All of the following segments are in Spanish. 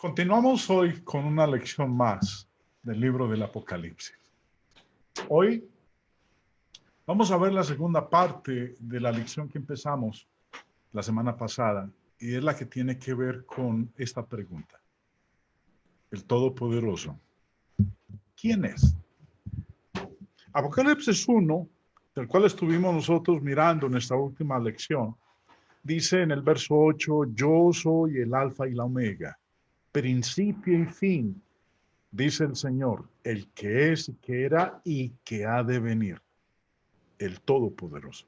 Continuamos hoy con una lección más del libro del Apocalipsis. Hoy vamos a ver la segunda parte de la lección que empezamos la semana pasada y es la que tiene que ver con esta pregunta. El Todopoderoso, ¿quién es? Apocalipsis 1, del cual estuvimos nosotros mirando en esta última lección, dice en el verso 8, yo soy el alfa y la omega, principio y fin, dice el Señor, el que es, que era y que ha de venir, el Todopoderoso.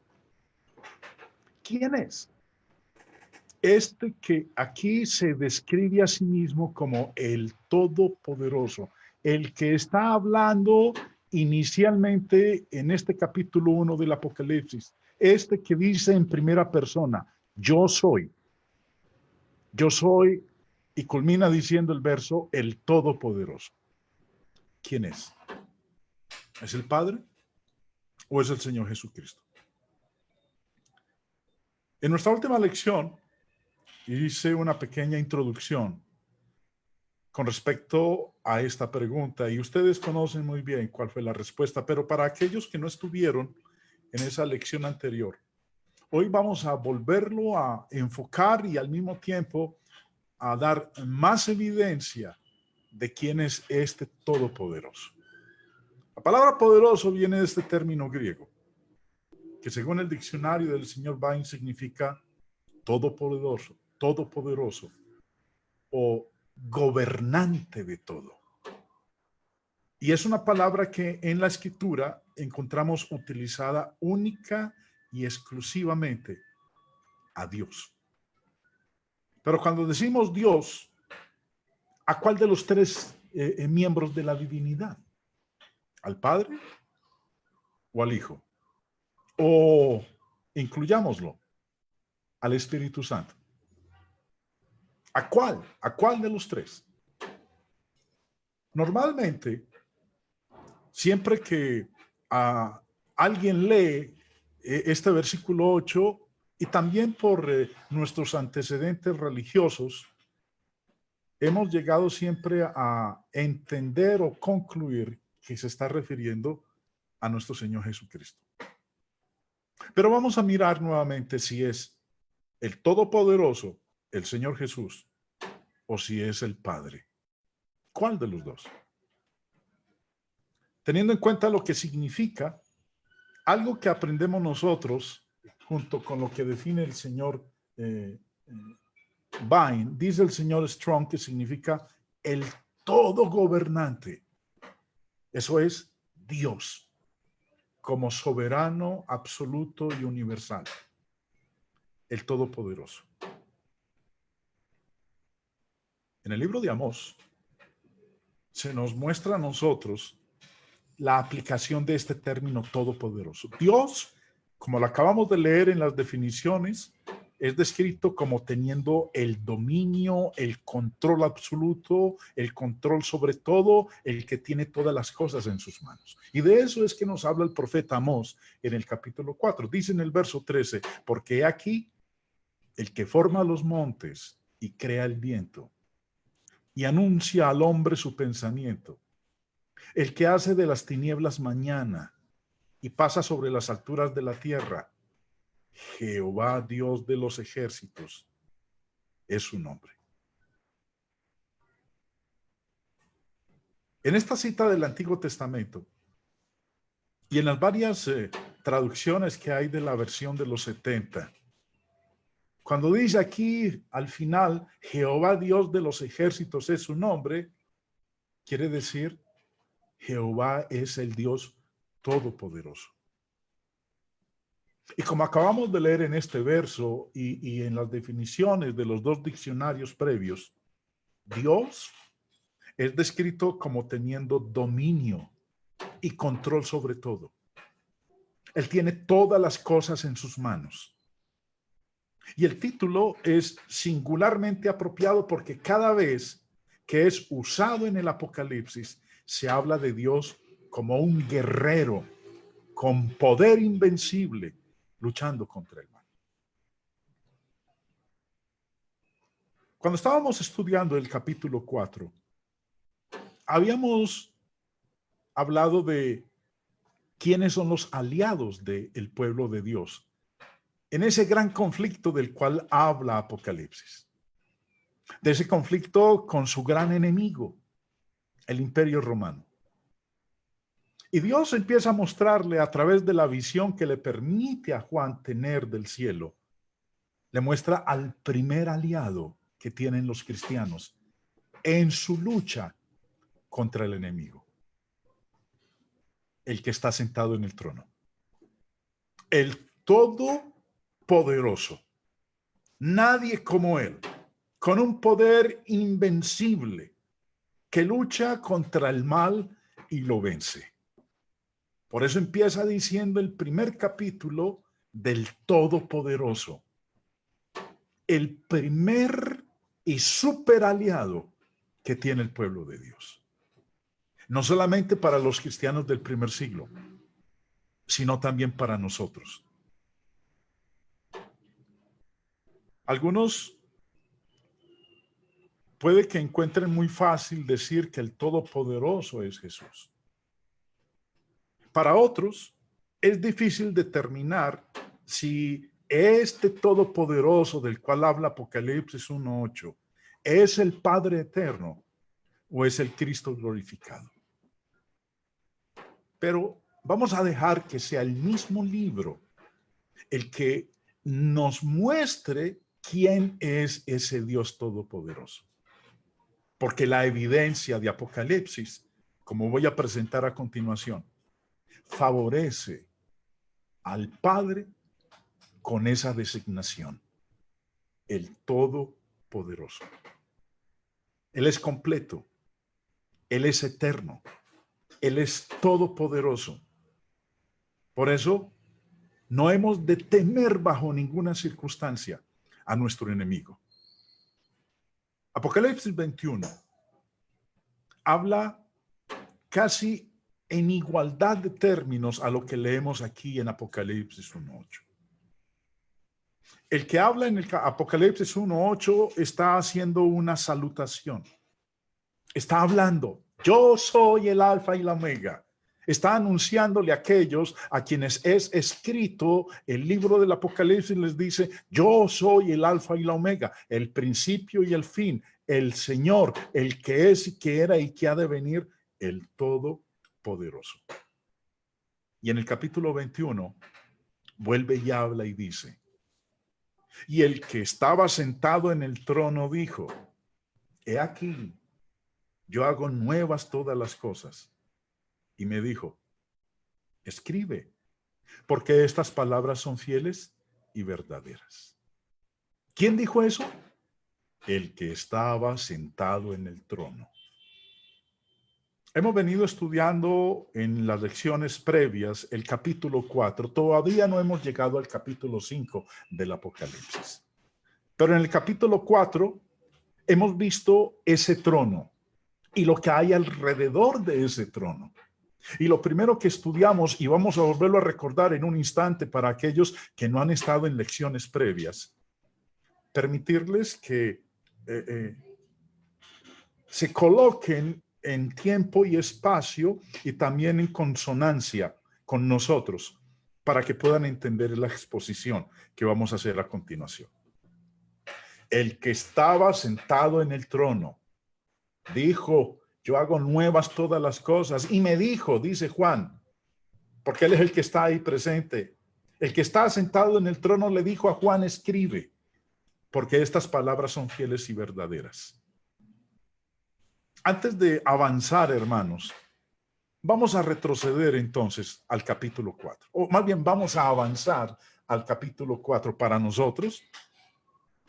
¿Quién es? Este que aquí se describe a sí mismo como el Todopoderoso, el que está hablando inicialmente en este capítulo 1 del Apocalipsis, este que dice en primera persona, yo soy, y culmina diciendo el verso, el Todopoderoso. ¿Quién es? ¿Es el Padre o es el Señor Jesucristo? En nuestra última lección hice una pequeña introducción con respecto a esta pregunta y ustedes conocen muy bien cuál fue la respuesta, pero para aquellos que no estuvieron en esa lección anterior, hoy vamos a volverlo a enfocar y al mismo tiempo a dar más evidencia de quién es este Todopoderoso. La palabra poderoso viene de este término griego, que según el diccionario del señor Bain significa todopoderoso, todopoderoso o gobernante de todo. Y es una palabra que en la escritura encontramos utilizada única y exclusivamente a Dios. Pero cuando decimos Dios, ¿a cuál de los tres miembros de la divinidad? ¿Al Padre o al Hijo? O incluyámoslo, al Espíritu Santo. ¿A cuál? ¿A cuál de los tres? Normalmente, siempre que alguien lee este versículo 8 y también por nuestros antecedentes religiosos, hemos llegado siempre a entender o concluir que se está refiriendo a nuestro Señor Jesucristo. Pero vamos a mirar nuevamente si es el Todopoderoso, el Señor Jesús, o si es el Padre. ¿Cuál de los dos? Teniendo en cuenta lo que significa, algo que aprendemos nosotros, junto con lo que define el señor Bain, dice el señor Strong que significa el todo gobernante. Eso es Dios, como soberano, absoluto y universal. El Todopoderoso. En el libro de Amós se nos muestra a nosotros la aplicación de este término todopoderoso. Dios, como lo acabamos de leer en las definiciones, es descrito como teniendo el dominio, el control absoluto, el control sobre todo, el que tiene todas las cosas en sus manos. Y de eso es que nos habla el profeta Amós en el capítulo 4. Dice en el verso 13, porque he aquí el que forma los montes y crea el viento y anuncia al hombre su pensamiento, el que hace de las tinieblas mañana y pasa sobre las alturas de la tierra. Jehová, Dios de los ejércitos, es su nombre. En esta cita del Antiguo Testamento y en las varias traducciones que hay de la versión de los 70, cuando dice aquí al final, Jehová, Dios de los ejércitos, es su nombre, quiere decir Jehová es el Dios todopoderoso. Y como acabamos de leer en este verso y en las definiciones de los dos diccionarios previos, Dios es descrito como teniendo dominio y control sobre todo. Él tiene todas las cosas en sus manos. Y el título es singularmente apropiado porque cada vez que es usado en el Apocalipsis, se habla de Dios como un guerrero con poder invencible luchando contra el mal. Cuando estábamos estudiando el capítulo 4, habíamos hablado de quiénes son los aliados del pueblo de Dios en ese gran conflicto del cual habla Apocalipsis. De ese conflicto con su gran enemigo, el Imperio Romano. Y Dios empieza a mostrarle a través de la visión que le permite a Juan tener del cielo, le muestra al primer aliado que tienen los cristianos en su lucha contra el enemigo. El que está sentado en el trono. El Todopoderoso. Nadie como él, con un poder invencible que lucha contra el mal y lo vence. Por eso empieza diciendo el primer capítulo del Todopoderoso. El primer y super aliado que tiene el pueblo de Dios. No solamente para los cristianos del primer siglo, sino también para nosotros. Algunos puede que encuentren muy fácil decir que el Todopoderoso es Jesús. Para otros, es difícil determinar si este Todopoderoso del cual habla Apocalipsis 1:8 es el Padre Eterno o es el Cristo glorificado. Pero vamos a dejar que sea el mismo libro el que nos muestre quién es ese Dios Todopoderoso. Porque la evidencia de Apocalipsis, como voy a presentar a continuación, favorece al Padre con esa designación, el Todopoderoso. Él es completo, Él es eterno, Él es todopoderoso. Por eso, no hemos de temer bajo ninguna circunstancia a nuestro enemigo. Apocalipsis 21 habla casi en igualdad de términos a lo que leemos aquí en Apocalipsis 1:8. El que habla en el Apocalipsis 1:8 está haciendo una salutación. Está hablando, yo soy el Alfa y la Omega. Está anunciándole a aquellos a quienes es escrito el libro del Apocalipsis, les dice, yo soy el Alfa y la Omega, el principio y el fin, el Señor, el que es y que era y que ha de venir, el Todopoderoso. Y en el capítulo 21 vuelve y habla y dice, y el que estaba sentado en el trono dijo, he aquí, yo hago nuevas todas las cosas. Y me dijo, escribe, porque estas palabras son fieles y verdaderas. ¿Quién dijo eso? El que estaba sentado en el trono. Hemos venido estudiando en las lecciones previas el capítulo 4. Todavía no hemos llegado al capítulo 5 del Apocalipsis. Pero en el capítulo 4 hemos visto ese trono y lo que hay alrededor de ese trono. Y lo primero que estudiamos, y vamos a volverlo a recordar en un instante para aquellos que no han estado en lecciones previas, permitirles que se coloquen en tiempo y espacio y también en consonancia con nosotros para que puedan entender la exposición que vamos a hacer a continuación. El que estaba sentado en el trono dijo, yo hago nuevas todas las cosas. Y me dijo, dice Juan, porque él es el que está ahí presente. El que está sentado en el trono le dijo a Juan, escribe, porque estas palabras son fieles y verdaderas. Antes de avanzar, hermanos, vamos a retroceder entonces al capítulo 4. O más bien vamos a avanzar al capítulo 4 para nosotros.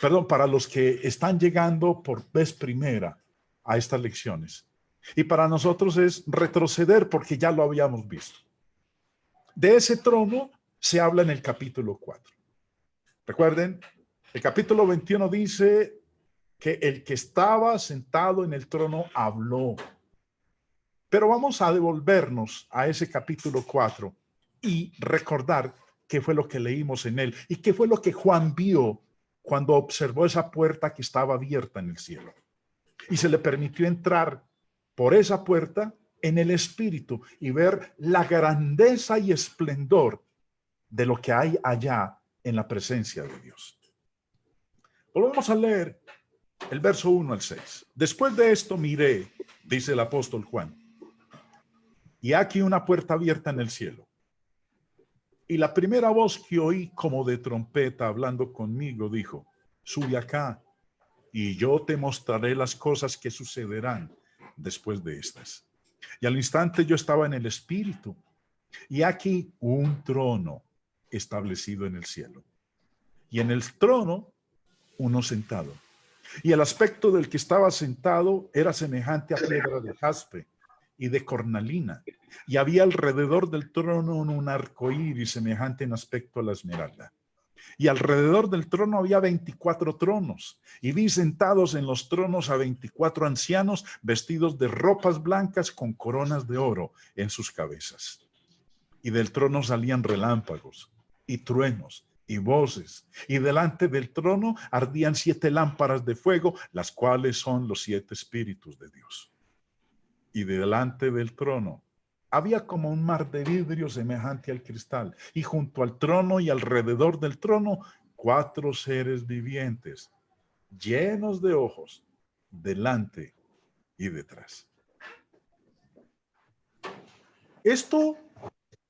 Perdón, para los que están llegando por vez primera a estas lecciones. Y para nosotros es retroceder porque ya lo habíamos visto. De ese trono se habla en el capítulo 4. Recuerden, el capítulo 21 dice que el que estaba sentado en el trono habló. Pero vamos a devolvernos a ese capítulo 4 y recordar qué fue lo que leímos en él y qué fue lo que Juan vio cuando observó esa puerta que estaba abierta en el cielo. Y se le permitió entrar por esa puerta en el Espíritu y ver la grandeza y esplendor de lo que hay allá en la presencia de Dios. Volvamos a leer el verso 1 al 6. Después de esto miré, dice el apóstol Juan, y aquí una puerta abierta en el cielo. Y la primera voz que oí como de trompeta hablando conmigo dijo, sube acá y yo te mostraré las cosas que sucederán después de estas. Y al instante yo estaba en el Espíritu, y aquí un trono establecido en el cielo. Y en el trono uno sentado. Y el aspecto del que estaba sentado era semejante a piedra de jaspe y de cornalina. Y había alrededor del trono un arco iris semejante en aspecto a la esmeralda. Y alrededor del trono había 24 tronos, y vi sentados en los tronos a 24 ancianos vestidos de ropas blancas con coronas de oro en sus cabezas. Y del trono salían relámpagos y truenos y voces, y delante del trono ardían 7 lámparas de fuego, las cuales son los 7 espíritus de Dios. Y delante del trono había como un mar de vidrio semejante al cristal, y junto al trono y alrededor del trono 4 seres vivientes, llenos de ojos, delante y detrás. Esto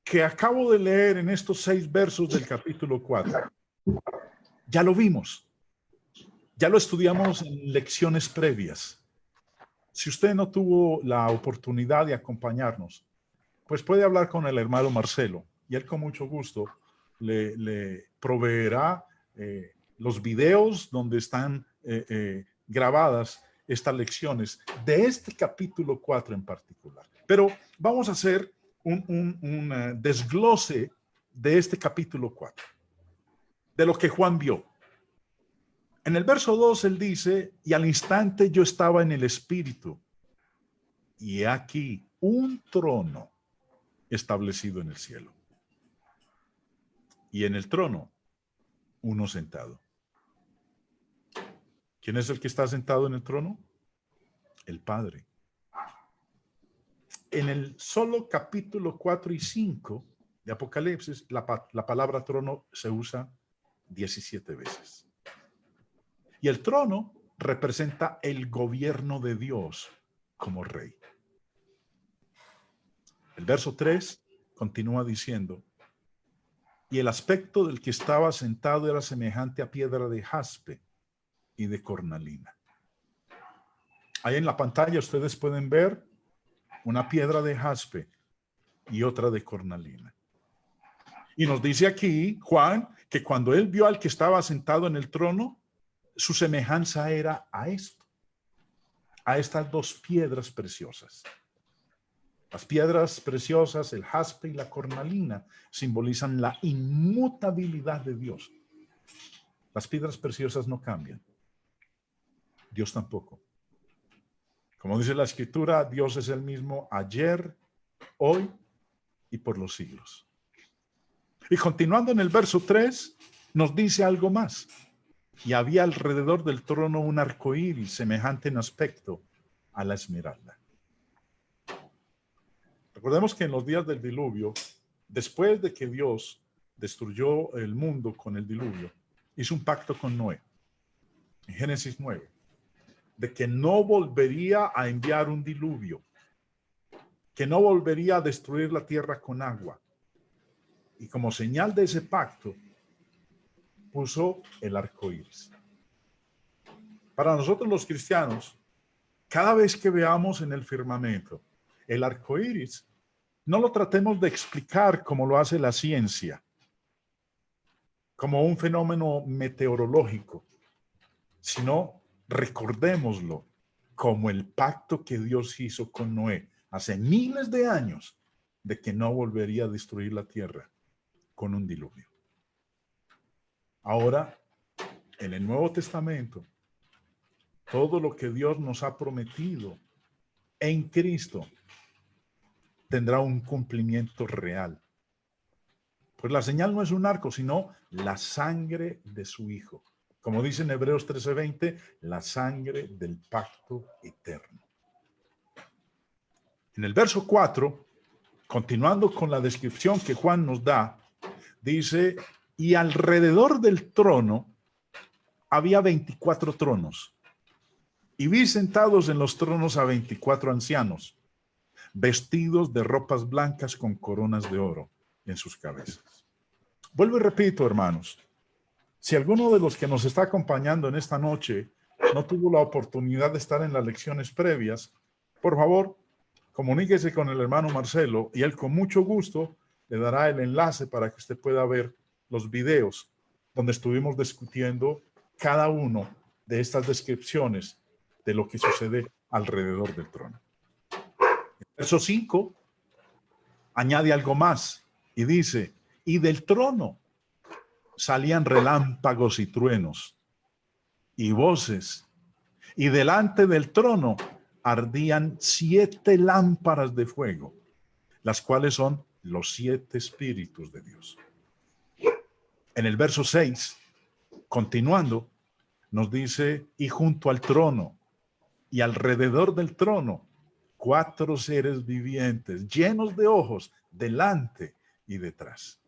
que acabo de leer en estos 6 versos del capítulo 4, ya lo vimos, ya lo estudiamos en lecciones previas. Si usted no tuvo la oportunidad de acompañarnos, pues puede hablar con el hermano Marcelo y él con mucho gusto le proveerá los videos donde están grabadas estas lecciones de este capítulo 4 en particular. Pero vamos a hacer un desglose de este capítulo 4, de lo que Juan vio. En el verso 2 él dice, y al instante yo estaba en el Espíritu, y aquí un trono establecido en el cielo. Y en el trono, uno sentado. ¿Quién es el que está sentado en el trono? El Padre. En el solo capítulo 4 y 5 de Apocalipsis, la palabra trono se usa 17 veces. Y el trono representa el gobierno de Dios como rey. El verso 3 continúa diciendo, y el aspecto del que estaba sentado era semejante a piedra de jaspe y de cornalina. Ahí en la pantalla ustedes pueden ver una piedra de jaspe y otra de cornalina. Y nos dice aquí Juan que cuando él vio al que estaba sentado en el trono, su semejanza era a esto, a estas 2 piedras preciosas. Las piedras preciosas, el jaspe y la cornalina, simbolizan la inmutabilidad de Dios. Las piedras preciosas no cambian. Dios tampoco. Como dice la Escritura, Dios es el mismo ayer, hoy y por los siglos. Y continuando en el verso 3, nos dice algo más. Y había alrededor del trono un arco iris semejante en aspecto a la esmeralda. Recordemos que en los días del diluvio, después de que Dios destruyó el mundo con el diluvio, hizo un pacto con Noé, en Génesis 9, de que no volvería a enviar un diluvio, que no volvería a destruir la tierra con agua. Y como señal de ese pacto, puso el arco iris. Para nosotros los cristianos, cada vez que veamos en el firmamento el arco iris, no lo tratemos de explicar como lo hace la ciencia, como un fenómeno meteorológico, sino recordémoslo como el pacto que Dios hizo con Noé hace miles de años de que no volvería a destruir la tierra con un diluvio. Ahora, en el Nuevo Testamento, todo lo que Dios nos ha prometido en Cristo tendrá un cumplimiento real. Pues la señal no es un arco, sino la sangre de su Hijo, Como dice en Hebreos 13:20, la sangre del pacto eterno. En el verso 4, continuando con la descripción que Juan nos da, dice, y alrededor del trono había 24 tronos, y vi sentados en los tronos a 24 ancianos, vestidos de ropas blancas con coronas de oro en sus cabezas. Vuelvo y repito, hermanos, si alguno de los que nos está acompañando en esta noche no tuvo la oportunidad de estar en las lecciones previas, por favor, comuníquese con el hermano Marcelo y él con mucho gusto le dará el enlace para que usted pueda ver los videos donde estuvimos discutiendo cada uno de estas descripciones de lo que sucede alrededor del trono. El verso 5 añade algo más y dice, y del trono salían relámpagos y truenos y voces, y delante del trono ardían 7 lámparas de fuego, las cuales son los 7 espíritus de Dios. En el verso 6, continuando, nos dice, y junto al trono y alrededor del trono, 4 seres vivientes llenos de ojos delante y detrás.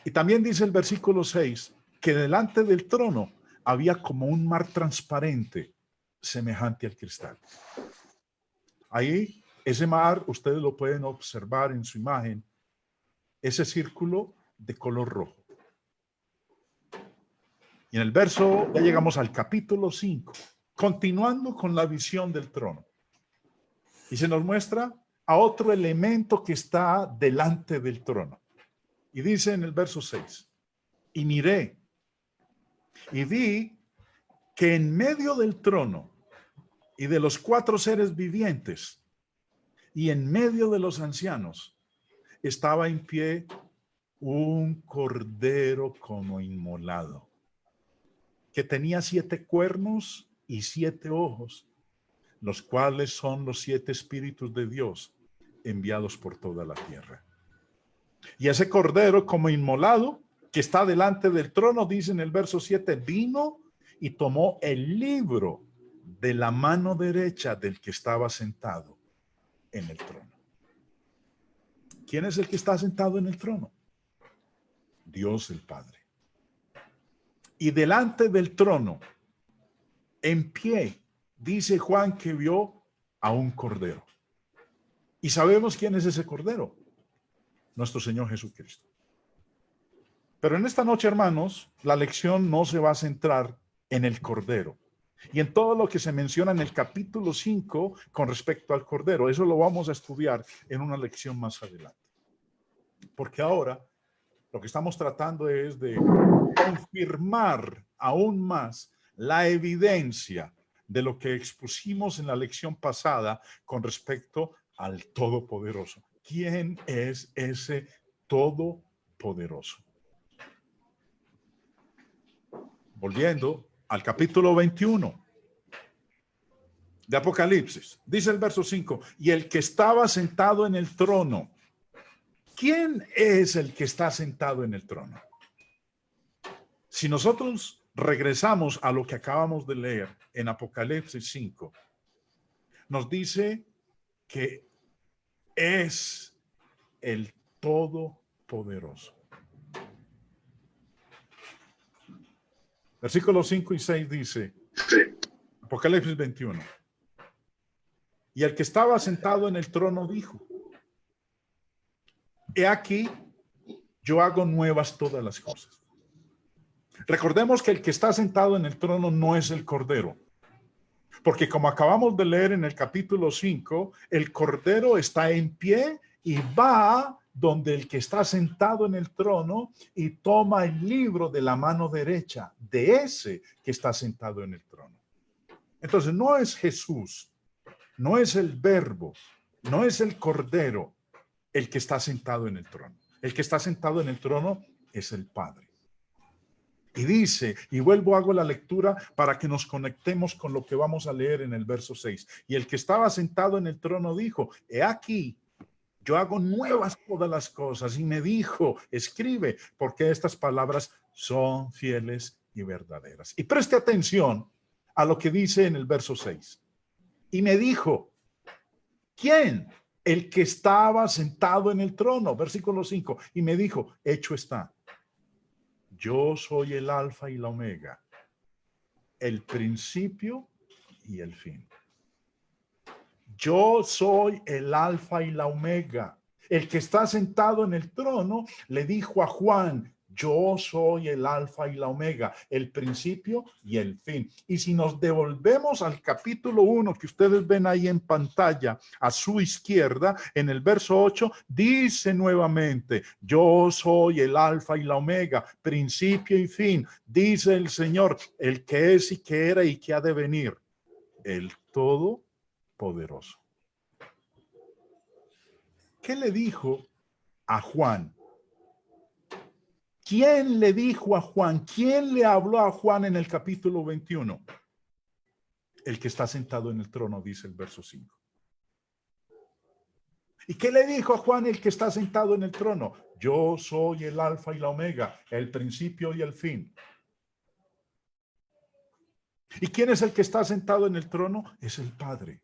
Y también dice el versículo 6 que delante del trono había como un mar transparente semejante al cristal. Ahí, ese mar, ustedes lo pueden observar en su imagen, ese círculo de color rojo. Y en el verso, ya llegamos al capítulo 5, continuando con la visión del trono. Y se nos muestra a otro elemento que está delante del trono. Y dice en el verso 6, y miré, y vi que en medio del trono y de los 4 seres vivientes y en medio de los ancianos estaba en pie un cordero como inmolado, que tenía 7 cuernos y 7 ojos, los cuales son los 7 espíritus de Dios enviados por toda la tierra. Y ese cordero como inmolado que está delante del trono, dice en el verso 7, vino y tomó el libro de la mano derecha del que estaba sentado en el trono. ¿Quién es el que está sentado en el trono? Dios el Padre. Y delante del trono, en pie, dice Juan que vio a un cordero. Y sabemos quién es ese cordero. Nuestro Señor Jesucristo. Pero en esta noche, hermanos, la lección no se va a centrar en el cordero y en todo lo que se menciona en el capítulo 5 con respecto al cordero. Eso lo vamos a estudiar en una lección más adelante. Porque ahora lo que estamos tratando es de confirmar aún más la evidencia de lo que expusimos en la lección pasada con respecto al Todopoderoso. ¿Quién es ese Todopoderoso? Volviendo al capítulo 21 de Apocalipsis, dice el verso 5, y el que estaba sentado en el trono. ¿Quién es el que está sentado en el trono? Si nosotros regresamos a lo que acabamos de leer en Apocalipsis 5, nos dice que es el Todopoderoso. Versículos 5 y 6 dice, Apocalipsis 21, y el que estaba sentado en el trono dijo, he aquí, yo hago nuevas todas las cosas. Recordemos que el que está sentado en el trono no es el Cordero, porque como acabamos de leer en el capítulo 5, el Cordero está en pie y va donde el que está sentado en el trono y toma el libro de la mano derecha de ese que está sentado en el trono. Entonces no es Jesús, no es el Verbo, no es el Cordero el que está sentado en el trono. El que está sentado en el trono es el Padre. Y dice, y vuelvo hago la lectura para que nos conectemos con lo que vamos a leer en el verso 6. Y el que estaba sentado en el trono dijo, he aquí, yo hago nuevas todas las cosas. Y me dijo, escribe, porque estas palabras son fieles y verdaderas. Y preste atención a lo que dice en el verso 6. Y me dijo, ¿quién? El que estaba sentado en el trono, versículo 5. Y me dijo, hecho está. Yo soy el alfa y la omega, el principio y el fin. Yo soy el alfa y la omega. El que está sentado en el trono le dijo a Juan, yo soy el alfa y la omega, el principio y el fin. Y si nos devolvemos al capítulo 1 que ustedes ven ahí en pantalla, a su izquierda, en el verso 8, dice nuevamente, yo soy el alfa y la omega, principio y fin. Dice el Señor, el que es y que era y que ha de venir, el Todopoderoso. ¿Qué le dijo a Juan? ¿Quién le dijo a Juan? ¿Quién le habló a Juan en el capítulo 21? El que está sentado en el trono, dice el verso 5. ¿Y qué le dijo a Juan el que está sentado en el trono? Yo soy el alfa y la omega, el principio y el fin. ¿Y quién es el que está sentado en el trono? Es el Padre.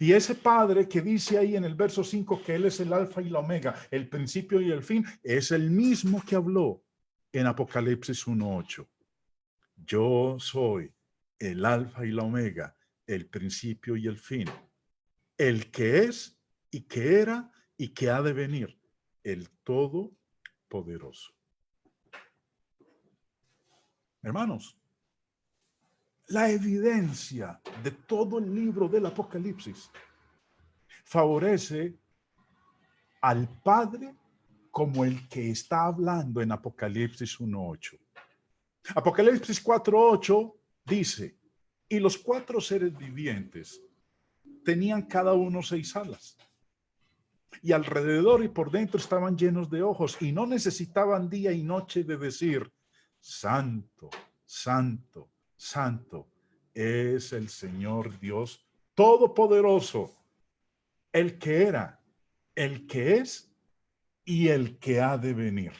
Y ese Padre que dice ahí en el verso 5 que Él es el alfa y la omega, el principio y el fin, es el mismo que habló en Apocalipsis 1:8. Yo soy el alfa y la omega, el principio y el fin, el que es y que era y que ha de venir, el Todopoderoso. Hermanos, la evidencia de todo el libro del Apocalipsis favorece al Padre como el que está hablando en Apocalipsis 1:8. Apocalipsis 4:8 dice, y los 4 seres vivientes tenían cada uno 6 alas, y alrededor y por dentro estaban llenos de ojos, y no necesitaban día y noche de decir, santo, santo, santo, es el Señor Dios Todopoderoso, el que era, el que es y el que ha de venir.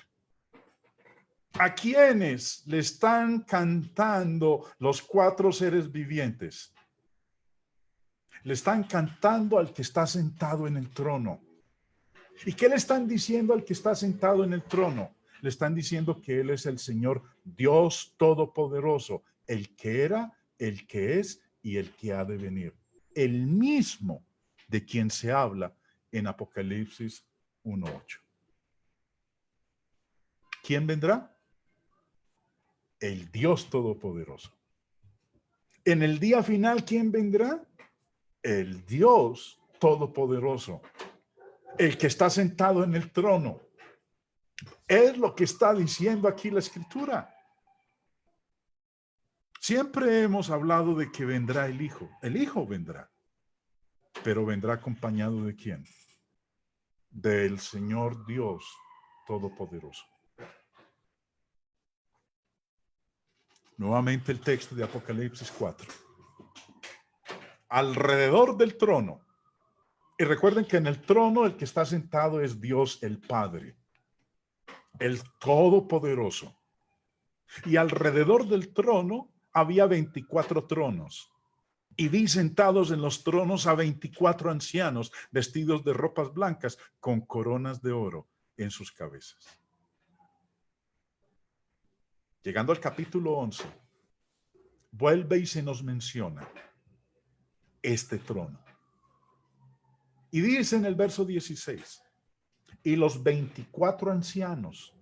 ¿A quiénes le están cantando los 4 seres vivientes? Le están cantando al que está sentado en el trono. ¿Y qué le están diciendo al que está sentado en el trono? Le están diciendo que Él es el Señor Dios Todopoderoso, el que era, el que es y el que ha de venir. El mismo de quien se habla en Apocalipsis 1:8. ¿Quién vendrá? El Dios Todopoderoso. En el día final, ¿quién vendrá? El Dios Todopoderoso, el que está sentado en el trono. Es lo que está diciendo aquí la Escritura. Siempre hemos hablado de que vendrá el Hijo. El Hijo vendrá, pero vendrá acompañado ¿de quién? Del Señor Dios Todopoderoso. Nuevamente el texto de Apocalipsis 4. Alrededor del trono. Y recuerden que en el trono el que está sentado es Dios el Padre, el Todopoderoso. Y alrededor del trono había 24 tronos. Y vi sentados en los tronos a 24 ancianos vestidos de ropas blancas con coronas de oro en sus cabezas. Llegando al capítulo 11, vuelve y se nos menciona este trono. Y dice en el verso 16, y los 24 ancianos,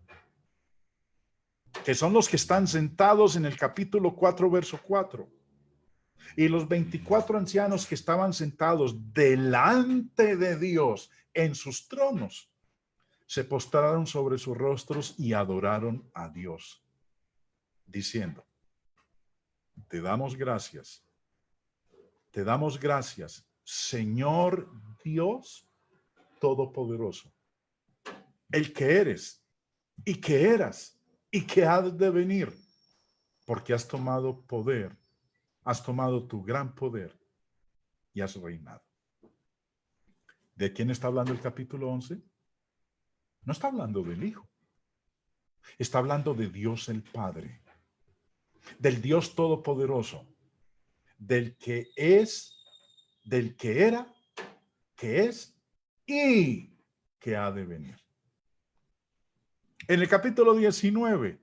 que son los que están sentados en el capítulo 4, verso 4, y los 24 ancianos que estaban sentados delante de Dios en sus tronos, se postraron sobre sus rostros y adoraron a Dios, diciendo, te damos gracias, Señor Dios Todopoderoso, el que eres y que eras y que has de venir, porque has tomado poder, has tomado tu gran poder y has reinado. ¿De quién está hablando el capítulo 11? No está hablando del Hijo. Está hablando de Dios el Padre, del Dios Todopoderoso, del que es, del que era, que es y que ha de venir. En el capítulo 19,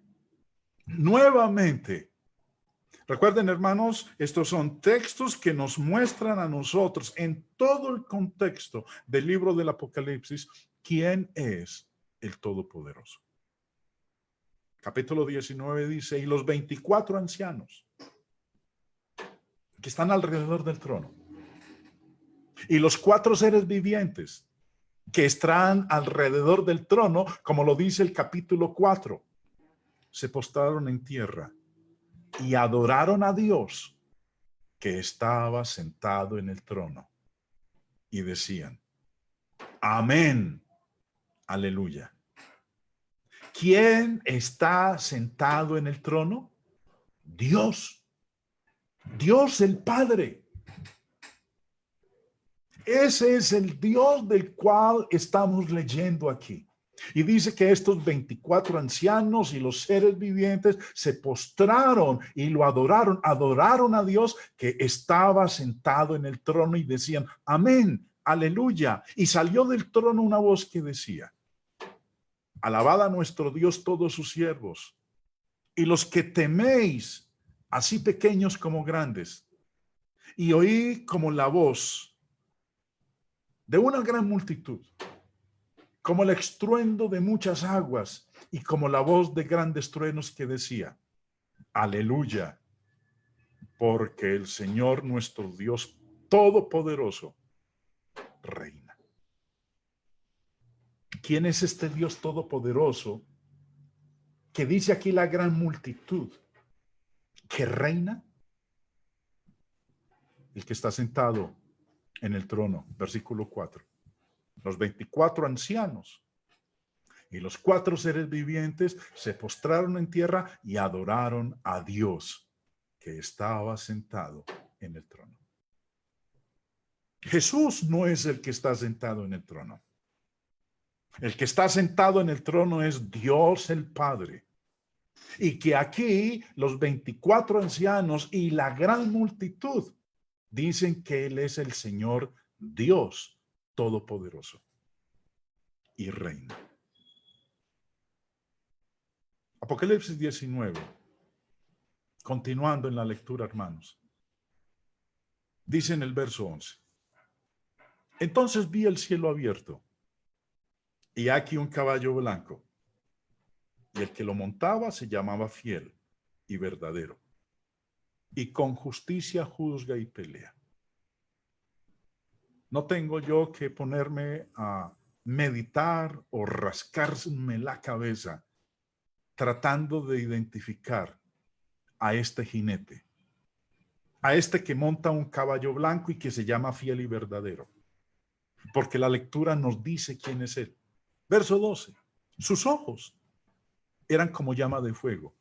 nuevamente, recuerden, hermanos, estos son textos que nos muestran a nosotros en todo el contexto del libro del Apocalipsis quién es el Todopoderoso. Capítulo 19 dice, y los 24 ancianos que están alrededor del trono y los 4 seres vivientes que están alrededor del trono, como lo dice el capítulo 4, se postraron en tierra y adoraron a Dios que estaba sentado en el trono y decían, amén, aleluya. ¿Quién está sentado en el trono? Dios, Dios el Padre. Ese es el Dios del cual estamos leyendo aquí. Y dice que estos 24 ancianos y los seres vivientes se postraron y lo adoraron, adoraron a Dios que estaba sentado en el trono y decían, amén, aleluya. Y salió del trono una voz que decía, alabad a nuestro Dios todos sus siervos y los que teméis, así pequeños como grandes. Y oí como la voz de una gran multitud, como el estruendo de muchas aguas y como la voz de grandes truenos que decía, aleluya, porque el Señor nuestro Dios Todopoderoso reina. ¿Quién es este Dios Todopoderoso que dice aquí la gran multitud que reina? El que está sentado en el trono, versículo 4. Los 24 ancianos y los 4 seres vivientes se postraron en tierra y adoraron a Dios que estaba sentado en el trono. Jesús no es el que está sentado en el trono. El que está sentado en el trono es Dios el Padre. Y que aquí los 24 ancianos y la gran multitud dicen que Él es el Señor Dios Todopoderoso y reina. Apocalipsis 19, continuando en la lectura, hermanos, dice en el verso 11, entonces vi el cielo abierto y aquí un caballo blanco, y el que lo montaba se llamaba Fiel y Verdadero, y con justicia juzga y pelea. No tengo yo que ponerme a meditar o rascarme la cabeza tratando de identificar a este jinete, a este que monta un caballo blanco y que se llama Fiel y Verdadero, porque la lectura nos dice quién es él. Verso 12, sus ojos eran como llama de fuego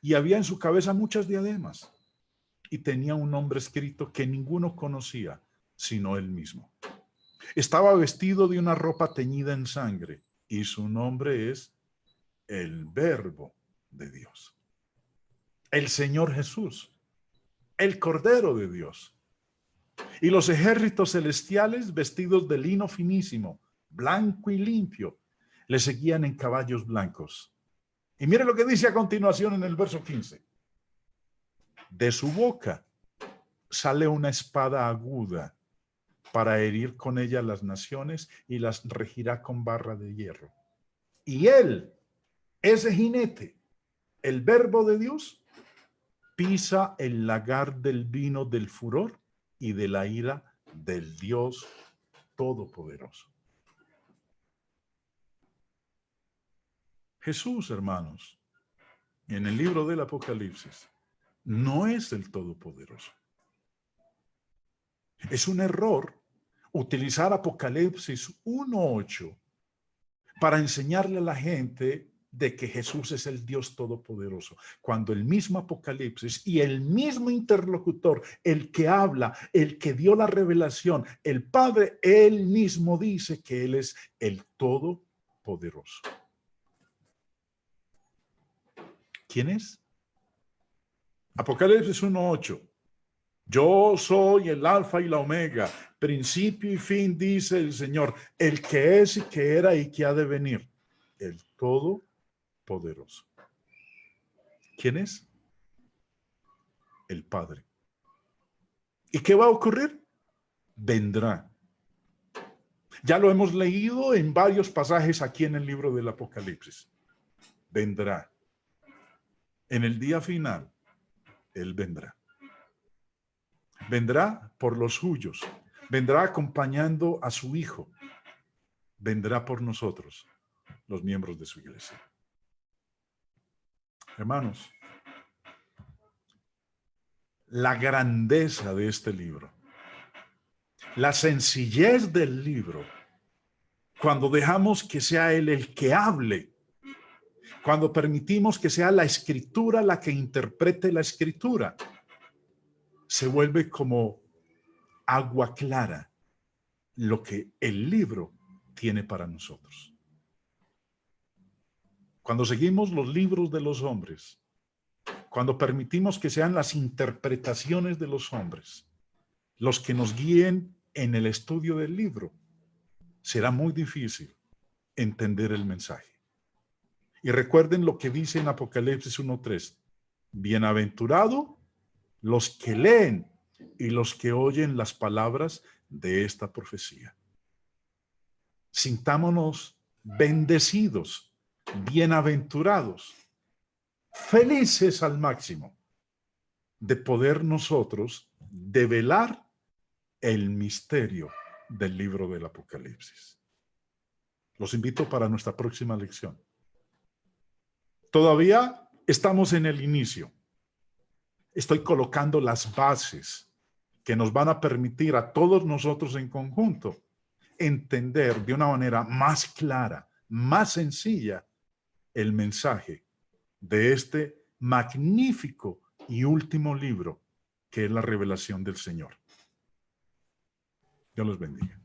y había en su cabeza muchas diademas y tenía un nombre escrito que ninguno conocía sino él mismo. Estaba vestido de una ropa teñida en sangre y su nombre es el Verbo de Dios. El Señor Jesús, el Cordero de Dios. Y los ejércitos celestiales vestidos de lino finísimo, blanco y limpio, le seguían en caballos blancos. Y mire lo que dice a continuación en el verso 15. De su boca sale una espada aguda para herir con ella las naciones y las regirá con barra de hierro. Y él, ese jinete, el Verbo de Dios, pisa el lagar del vino del furor y de la ira del Dios Todopoderoso. Jesús, hermanos, en el libro del Apocalipsis, no es el Todopoderoso. Es un error utilizar Apocalipsis 1:8 para enseñarle a la gente de que Jesús es el Dios Todopoderoso, cuando el mismo Apocalipsis y el mismo interlocutor, el que habla, el que dio la revelación, el Padre, él mismo dice que él es el Todopoderoso. ¿Quién es? Apocalipsis 1:8. Yo soy el alfa y la omega, principio y fin, dice el Señor, el que es y que era y que ha de venir, el Todopoderoso. ¿Quién es? El Padre. ¿Y qué va a ocurrir? Vendrá. Ya lo hemos leído en varios pasajes aquí en el libro del Apocalipsis. Vendrá. En el día final, Él vendrá. Vendrá por los suyos. Vendrá acompañando a su Hijo. Vendrá por nosotros, los miembros de su iglesia. Hermanos, la grandeza de este libro, la sencillez del libro, cuando dejamos que sea Él el que hable, cuando permitimos que sea la Escritura la que interprete la Escritura, se vuelve como agua clara lo que el libro tiene para nosotros. Cuando seguimos los libros de los hombres, cuando permitimos que sean las interpretaciones de los hombres los que nos guíen en el estudio del libro, será muy difícil entender el mensaje. Y recuerden lo que dice en Apocalipsis 1:3. Bienaventurado los que leen y los que oyen las palabras de esta profecía. Sintámonos bendecidos, bienaventurados, felices al máximo de poder nosotros develar el misterio del libro del Apocalipsis. Los invito para nuestra próxima lección. Todavía estamos en el inicio. Estoy colocando las bases que nos van a permitir a todos nosotros en conjunto entender de una manera más clara, más sencilla, el mensaje de este magnífico y último libro que es la revelación del Señor. Dios los bendiga.